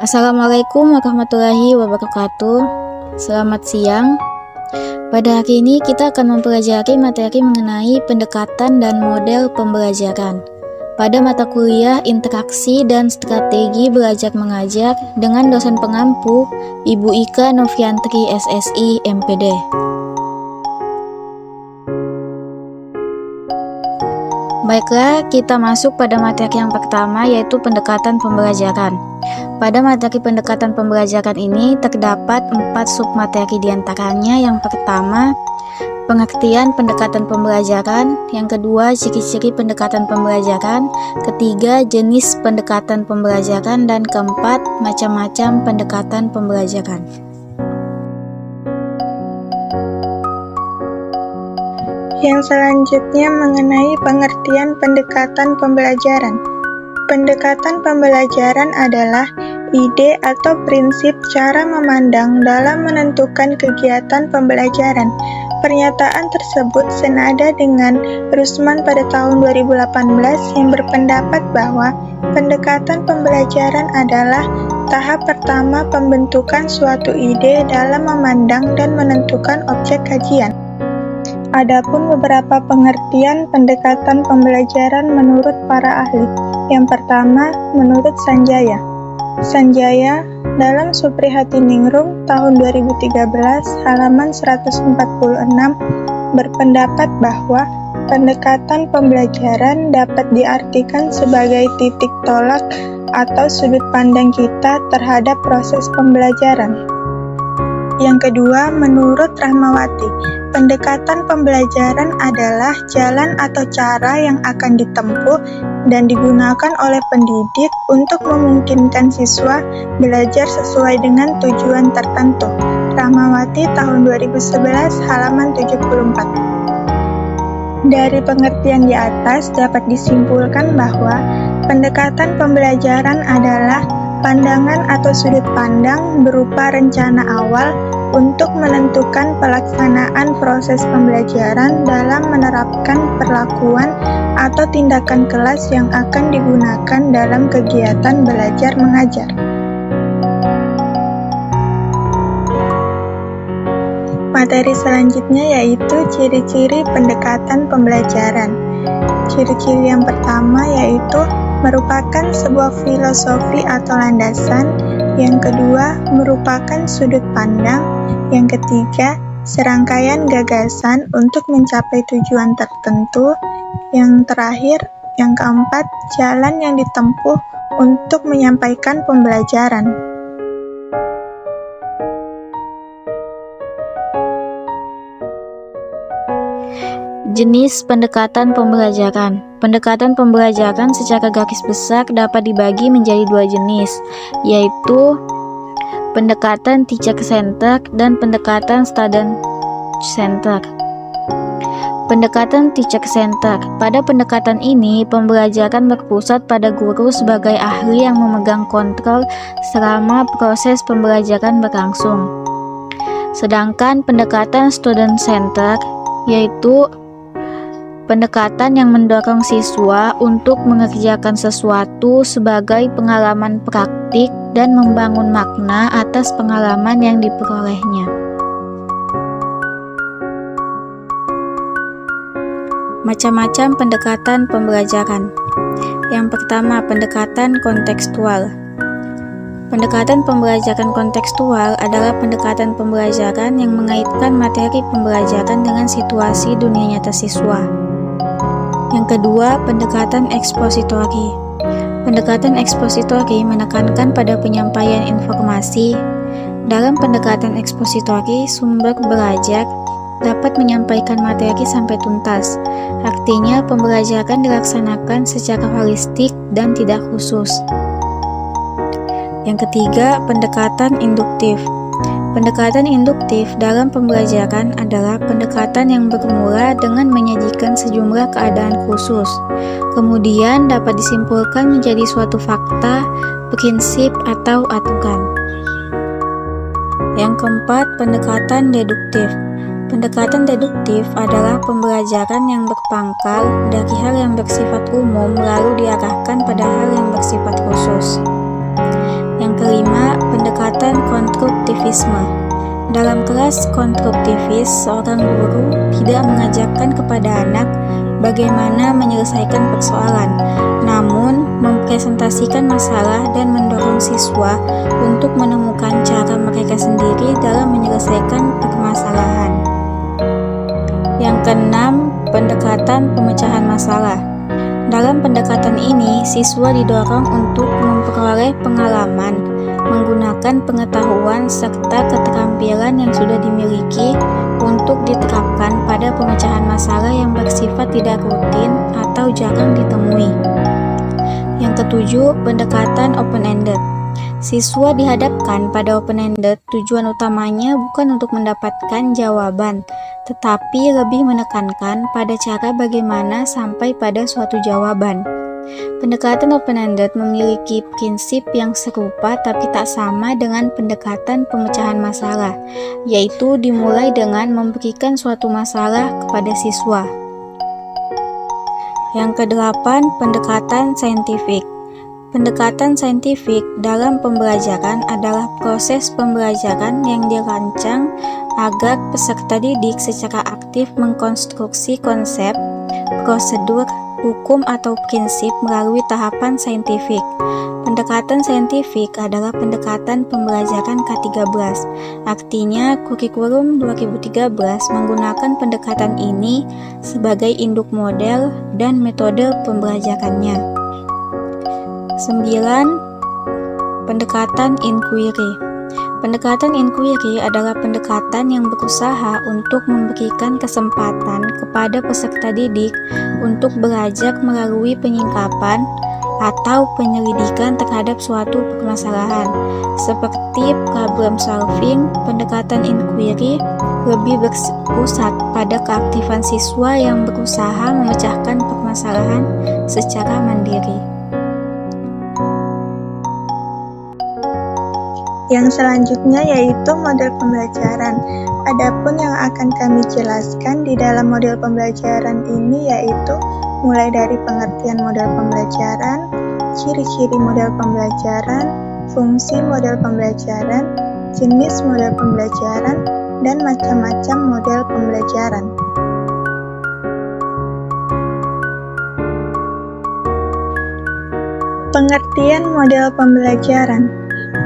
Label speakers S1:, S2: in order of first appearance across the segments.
S1: Assalamualaikum warahmatullahi wabarakatuh. Selamat siang. Pada hari ini kita akan mempelajari materi mengenai pendekatan dan model pembelajaran pada mata kuliah Interaksi dan Strategi Belajar Mengajar dengan dosen pengampu Ibu Ika Noviantri SSI MPD. Baiklah, kita masuk pada materi yang pertama, yaitu pendekatan pembelajaran. Pada materi pendekatan pembelajaran ini terdapat 4 submateri diantaranya. Yang pertama, pengertian pendekatan pembelajaran. Yang kedua, ciri-ciri pendekatan pembelajaran. Ketiga, jenis pendekatan pembelajaran. Dan keempat, macam-macam pendekatan pembelajaran.
S2: Yang selanjutnya mengenai pengertian pendekatan pembelajaran. Pendekatan pembelajaran adalah ide atau prinsip cara memandang dalam menentukan kegiatan pembelajaran. Pernyataan tersebut senada dengan Rusman pada tahun 2018 yang berpendapat bahwa pendekatan pembelajaran adalah tahap pertama pembentukan suatu ide dalam memandang dan menentukan objek kajian. Adapun beberapa pengertian pendekatan pembelajaran menurut para ahli. Yang pertama, menurut Sanjaya. Sanjaya dalam Suprihatiningrum tahun 2013 halaman 146 berpendapat bahwa pendekatan pembelajaran dapat diartikan sebagai titik tolak atau sudut pandang kita terhadap proses pembelajaran. Yang kedua, menurut Rahmawati, pendekatan pembelajaran adalah jalan atau cara yang akan ditempuh dan digunakan oleh pendidik untuk memungkinkan siswa belajar sesuai dengan tujuan tertentu. Rahmawati tahun 2011 halaman 74. Dari pengertian di atas dapat disimpulkan bahwa pendekatan pembelajaran adalah pandangan atau sudut pandang berupa rencana awal untuk menentukan pelaksanaan proses pembelajaran dalam menerapkan perlakuan atau tindakan kelas yang akan digunakan dalam kegiatan belajar mengajar. Materi selanjutnya yaitu ciri-ciri pendekatan pembelajaran. Ciri-ciri yang pertama yaitu merupakan sebuah filosofi atau landasan. Yang kedua, merupakan sudut pandang. Yang ketiga, serangkaian gagasan untuk mencapai tujuan tertentu. Yang terakhir, yang keempat, jalan yang ditempuh untuk menyampaikan pembelajaran.
S1: Jenis pendekatan pembelajaran. Pendekatan pembelajaran secara garis besar dapat dibagi menjadi 2 jenis, yaitu pendekatan teacher-centered dan pendekatan student-centered. Pendekatan teacher-centered. Pada pendekatan ini, pembelajaran berpusat pada guru sebagai ahli yang memegang kontrol selama proses pembelajaran berlangsung. Sedangkan pendekatan student-centered yaitu pendekatan yang mendorong siswa untuk mengerjakan sesuatu sebagai pengalaman praktik dan membangun makna atas pengalaman yang diperolehnya. Macam-macam pendekatan pembelajaran. Yang pertama, pendekatan kontekstual. Pendekatan pembelajaran kontekstual adalah pendekatan pembelajaran yang mengaitkan materi pembelajaran dengan situasi dunia nyata siswa. Yang kedua, pendekatan ekspositori. Pendekatan ekspositori menekankan pada penyampaian informasi. Dalam pendekatan ekspositori, sumber belajar dapat menyampaikan materi sampai tuntas. Artinya, pembelajaran dilaksanakan secara holistik dan tidak khusus. Yang ketiga, pendekatan induktif. Pendekatan induktif dalam pembelajaran adalah pendekatan yang bermula dengan menyajikan sejumlah keadaan khusus, kemudian dapat disimpulkan menjadi suatu fakta, prinsip, atau aturan. Yang keempat, pendekatan deduktif. Pendekatan deduktif adalah pembelajaran yang berpangkal dari hal yang bersifat umum lalu diarahkan pada hal yang bersifat khusus. Yang kelima, pendekatan konstruktivisme. Dalam kelas konstruktivis, seorang guru tidak mengajarkan kepada anak bagaimana menyelesaikan persoalan, namun mempresentasikan masalah dan mendorong siswa untuk menemukan cara mereka sendiri dalam menyelesaikan permasalahan. Yang keenam, pendekatan pemecahan masalah. Dalam pendekatan ini, siswa didorong untuk memperoleh pengalaman, menggunakan pengetahuan serta keterampilan yang sudah dimiliki untuk diterapkan pada pemecahan masalah yang bersifat tidak rutin atau jarang ditemui. Yang ketujuh, pendekatan open-ended. Siswa dihadapkan pada open-ended, tujuan utamanya bukan untuk mendapatkan jawaban, tetapi lebih menekankan pada cara bagaimana sampai pada suatu jawaban. Pendekatan open-ended memiliki prinsip yang serupa tapi tak sama dengan pendekatan pemecahan masalah, yaitu dimulai dengan memberikan suatu masalah kepada siswa. Yang kedelapan, pendekatan saintifik. Pendekatan saintifik dalam pembelajaran adalah proses pembelajaran yang dirancang agar peserta didik secara aktif mengkonstruksi konsep, prosedur, hukum atau prinsip melalui tahapan saintifik. Pendekatan saintifik adalah pendekatan pembelajaran K13, artinya kurikulum 2013 menggunakan pendekatan ini sebagai induk model dan metode pembelajarannya. 9. Pendekatan inquiry. Pendekatan inquiry adalah pendekatan yang berusaha untuk memberikan kesempatan kepada peserta didik untuk belajar melalui penyingkapan atau penyelidikan terhadap suatu permasalahan. Seperti problem solving, pendekatan inquiry lebih berpusat pada keaktifan siswa yang berusaha memecahkan permasalahan secara mandiri.
S2: Yang selanjutnya yaitu model pembelajaran. Adapun yang akan kami jelaskan di dalam model pembelajaran ini yaitu mulai dari pengertian model pembelajaran, ciri-ciri model pembelajaran, fungsi model pembelajaran, jenis model pembelajaran, dan macam-macam model pembelajaran. Pengertian model pembelajaran.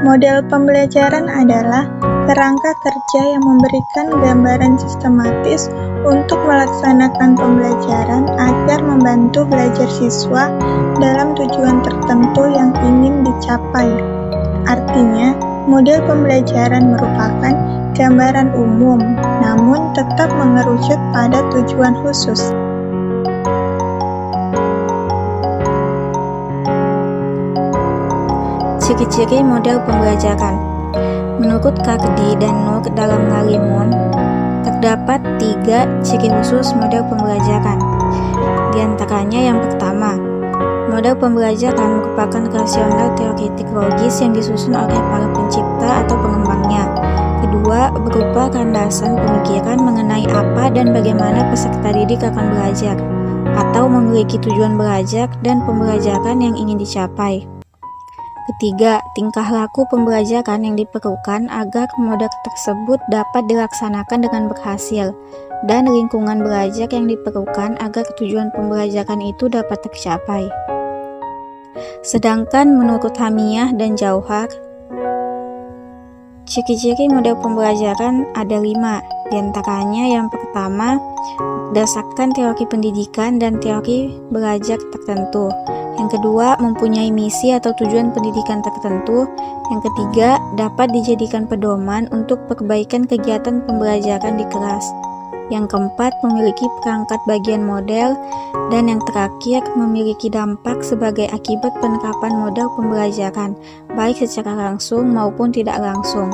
S2: Model pembelajaran adalah kerangka kerja yang memberikan gambaran sistematis untuk melaksanakan pembelajaran agar membantu belajar siswa dalam tujuan tertentu yang ingin dicapai. Artinya, model pembelajaran merupakan gambaran umum, namun tetap mengerucut pada tujuan khusus.
S1: Ciri-ciri model pembelajaran. Menurut Kardi dan Nur dalam Ngalimun, terdapat 3 ciri khusus model pembelajaran. Di antaranya yang pertama, model pembelajaran merupakan rasional teoretik logis yang disusun oleh para pencipta atau pengembangnya. Kedua, berupa landasan pemikiran mengenai apa dan bagaimana peserta didik akan belajar, atau memiliki tujuan belajar dan pembelajaran yang ingin dicapai. Ketiga, tingkah laku pembelajaran yang diperlukan agar model tersebut dapat dilaksanakan dengan berhasil, dan lingkungan belajar yang diperlukan agar tujuan pembelajaran itu dapat tercapai. Sedangkan menurut Hamiyah dan Jauhar, ciri-ciri model pembelajaran ada 5, diantaranya yang pertama, berdasarkan teori pendidikan dan teori belajar tertentu. Yang kedua, mempunyai misi atau tujuan pendidikan tertentu. Yang ketiga, dapat dijadikan pedoman untuk perbaikan kegiatan pembelajaran di kelas. Yang keempat, memiliki perangkat bagian model. Dan yang terakhir, memiliki dampak sebagai akibat penerapan model pembelajaran, baik secara langsung maupun tidak langsung.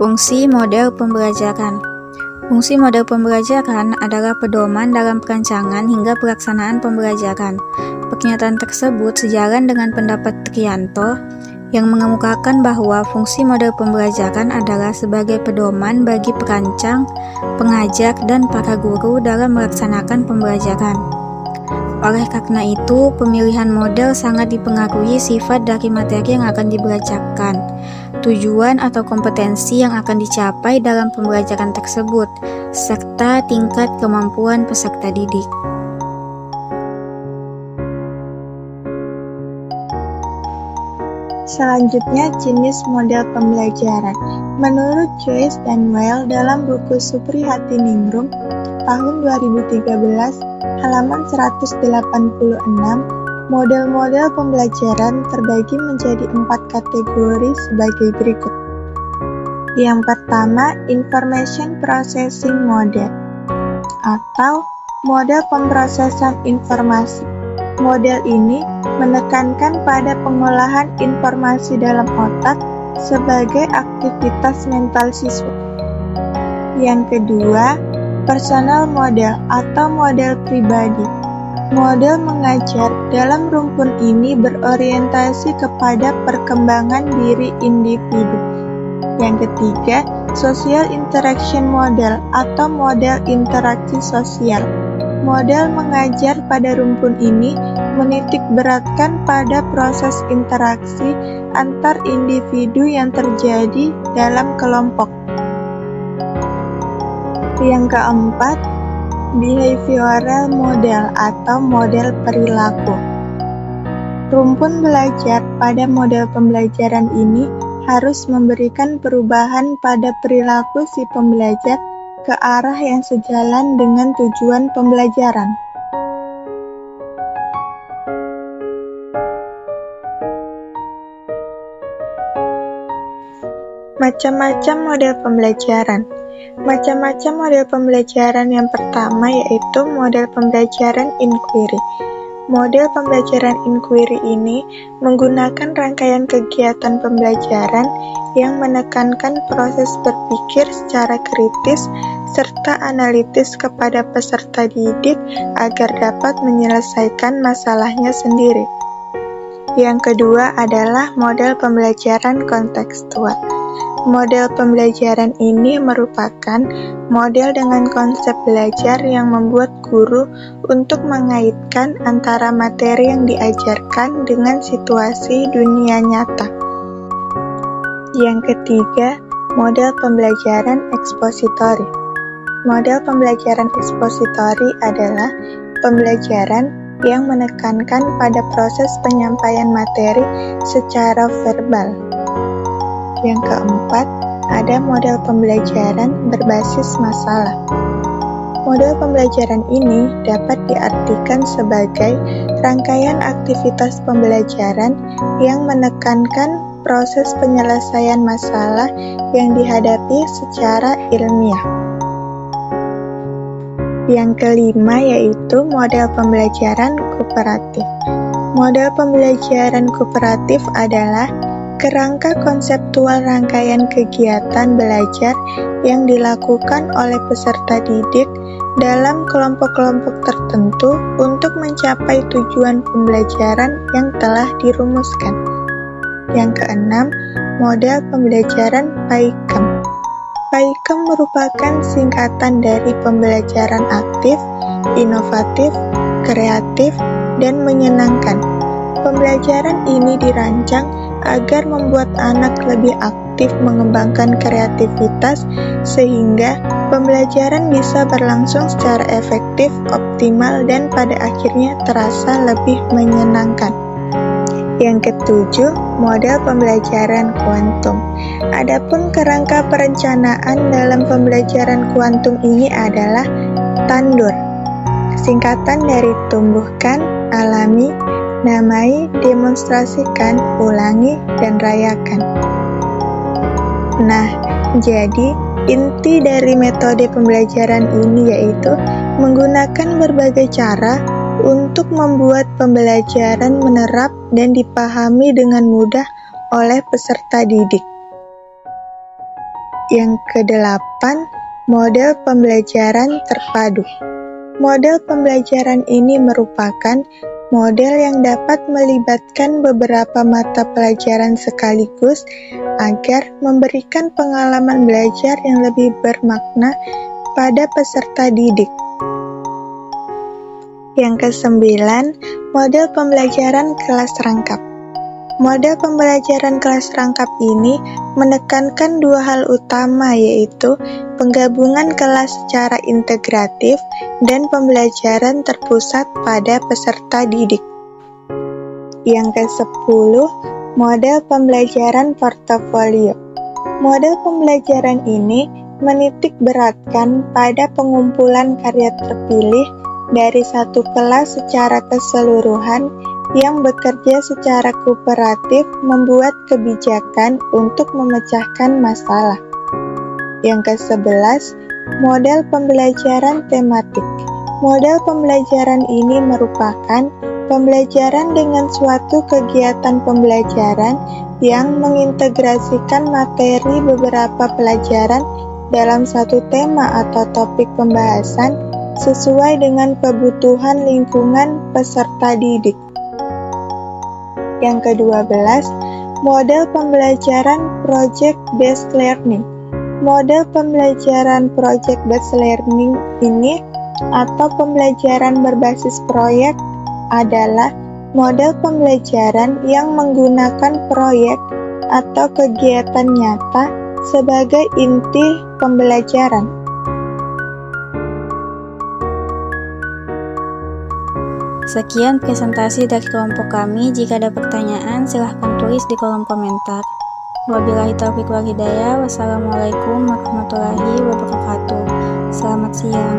S1: Fungsi model pembelajaran. Fungsi model pembelajaran adalah pedoman dalam perancangan hingga pelaksanaan pembelajaran. Pernyataan tersebut sejalan dengan pendapat Trianto yang mengemukakan bahwa fungsi model pembelajaran adalah sebagai pedoman bagi perancang pengajak, dan para guru dalam melaksanakan pembelajaran. Oleh karena itu, pemilihan model sangat dipengaruhi sifat dari materi yang akan dibelajarkan, tujuan atau kompetensi yang akan dicapai dalam pembelajaran tersebut, serta tingkat kemampuan peserta didik.
S2: Selanjutnya, jenis model pembelajaran. Menurut Joyce dan Weil dalam buku Suprihatiningrum tahun 2013, halaman 186, model-model pembelajaran terbagi menjadi 4 kategori sebagai berikut. Yang pertama, Information Processing Model atau model pemrosesan informasi. Model ini menekankan pada pengolahan informasi dalam otak sebagai aktivitas mental siswa. Yang kedua, Personal Model atau model pribadi. Model mengajar dalam rumpun ini berorientasi kepada perkembangan diri individu. Yang ketiga, Social Interaction Model atau model interaksi sosial. Model mengajar pada rumpun ini menitik beratkan pada proses interaksi antar individu yang terjadi dalam kelompok. Yang keempat, Behavioral Model atau model perilaku. Rumpun belajar pada model pembelajaran ini harus memberikan perubahan pada perilaku si pembelajar ke arah yang sejalan dengan tujuan pembelajaran. Macam-macam model pembelajaran. Macam-macam model pembelajaran yang pertama yaitu model pembelajaran inquiry. Model pembelajaran inquiry ini menggunakan rangkaian kegiatan pembelajaran yang menekankan proses berpikir secara kritis serta analitis kepada peserta didik agar dapat menyelesaikan masalahnya sendiri. Yang kedua adalah model pembelajaran kontekstual. Model pembelajaran ini merupakan model dengan konsep belajar yang membuat guru untuk mengaitkan antara materi yang diajarkan dengan situasi dunia nyata. Yang ketiga, model pembelajaran ekspositori. Model pembelajaran ekspositori adalah pembelajaran yang menekankan pada proses penyampaian materi secara verbal. Yang keempat, ada model pembelajaran berbasis masalah. Model pembelajaran ini dapat diartikan sebagai rangkaian aktivitas pembelajaran yang menekankan proses penyelesaian masalah yang dihadapi secara ilmiah. Yang kelima yaitu model pembelajaran kooperatif. Model pembelajaran kooperatif adalah kerangka konseptual rangkaian kegiatan belajar yang dilakukan oleh peserta didik dalam kelompok-kelompok tertentu untuk mencapai tujuan pembelajaran yang telah dirumuskan. Yang keenam, model pembelajaran PAIKEM. PAIKEM merupakan singkatan dari pembelajaran aktif, inovatif, kreatif, dan menyenangkan. Pembelajaran ini dirancang agar membuat anak lebih aktif mengembangkan kreativitas sehingga pembelajaran bisa berlangsung secara efektif, optimal, dan pada akhirnya terasa lebih menyenangkan. Yang ketujuh, model pembelajaran kuantum. Adapun kerangka perencanaan dalam pembelajaran kuantum ini adalah TANDUR, singkatan dari tumbuhkan, alami, namai, demonstrasikan, ulangi, dan rayakan. Nah, jadi inti dari metode pembelajaran ini yaitu menggunakan berbagai cara untuk membuat pembelajaran menerap dan dipahami dengan mudah oleh peserta didik. Yang kedelapan, model pembelajaran terpadu. Model pembelajaran ini merupakan model yang dapat melibatkan beberapa mata pelajaran sekaligus agar memberikan pengalaman belajar yang lebih bermakna pada peserta didik. Yang kesembilan, model pembelajaran kelas rangkap. Model pembelajaran kelas rangkap ini menekankan dua hal utama, yaitu penggabungan kelas secara integratif dan pembelajaran terpusat pada peserta didik. Yang ke-10, model pembelajaran portofolio. Model pembelajaran ini menitik beratkan pada pengumpulan karya terpilih dari satu kelas secara keseluruhan yang bekerja secara kooperatif membuat kebijakan untuk memecahkan masalah. Yang ke-11, model pembelajaran tematik. Model pembelajaran ini merupakan pembelajaran dengan suatu kegiatan pembelajaran yang mengintegrasikan materi beberapa pelajaran dalam satu tema atau topik pembahasan sesuai dengan kebutuhan lingkungan peserta didik. Yang ke-12, model pembelajaran project-based learning. Model pembelajaran project-based learning ini atau pembelajaran berbasis proyek adalah model pembelajaran yang menggunakan proyek atau kegiatan nyata sebagai inti pembelajaran.
S1: Sekian presentasi dari kelompok kami. Jika ada pertanyaan, silahkan tulis di kolom komentar. Wabillahi taufiq wal hidayah. Wassalamualaikum warahmatullahi wabarakatuh. Selamat siang.